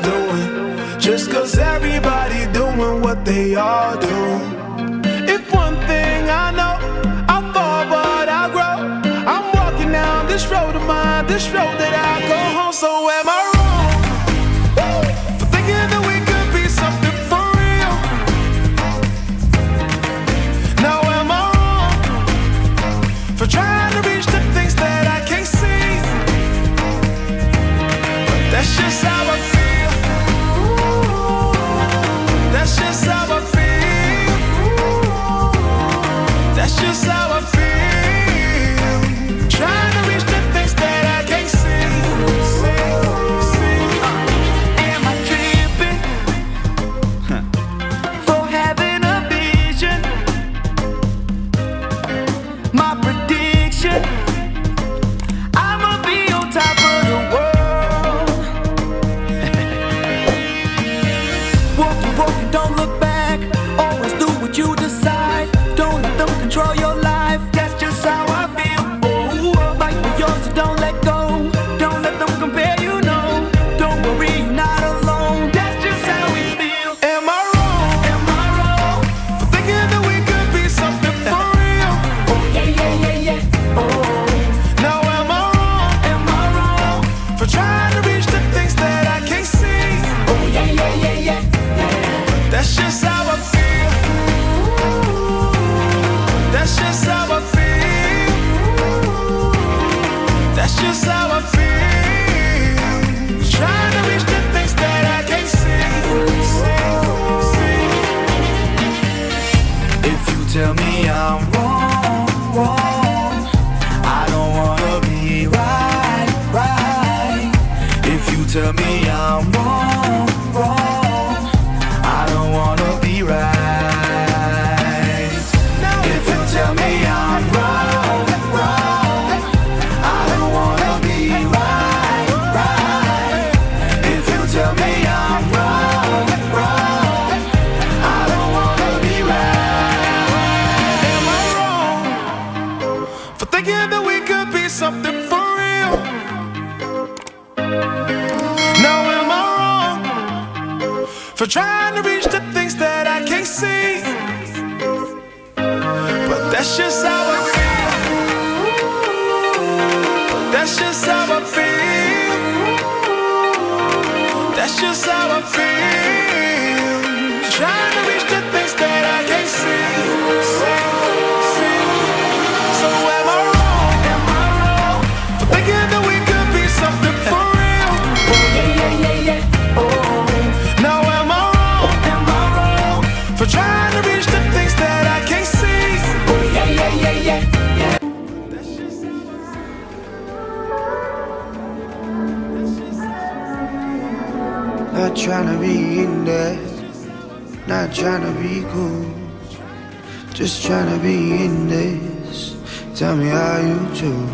doing, just cause everybody doing what they all do. If one thing I know, I fall but I grow. I'm walking down this road of mine, this road that I go home. So am I wrong for thinking that we could be something for real? Now am I wrong for trying to reach the things that I can't see? But that's just how I feel. That's just how I feel. That's just how I feel. Trying to reach the things that I can't see. Am I tripping for having a vision? My prediction, I'ma be on top of the world. Walking, walking, don't look back. Always do what you decide. Don't let them control your life. That's just how I feel. Oh, fight for yours, so don't let go. Don't let them compare, you know. Don't worry, you're not alone. That's just how we feel. Am I wrong? Am I wrong? For thinking that we could be something for real? Oh yeah, yeah, yeah, yeah. Oh, Now am I wrong am I wrong? for trying to reach the things that I can't see? Oh yeah, yeah, yeah, yeah. That's just how I feel. That's just how I feel. That's just how I feel. Trying to reach the things that I can't see. If you tell me I'm wrong, wrong, I don't wanna be right, right. If you tell me I'm wrong, wrong, I don't wanna be right. If you tell me I'm wrong, wrong, I don't wanna be right, right. If you tell me I'm wrong, wrong, I don't wanna be right. Am I wrong for thinking that we could be something for real? Now am I wrong for trying to reach the things that I can't see? But that's just how I feel. That's just how I feel. That's just how I feel. Trying to reach the things that I can't see. So am I wrong? Am I wrong? For thinking that we could be something for real? Oh yeah, yeah, yeah, yeah. Oh, Now am I wrong am I wrong? for trying to reach the things that I can't see? Oh yeah, yeah, yeah, yeah, yeah. Not tryna be in there, not tryna be cool, just tryna be in this. Tell me how you do.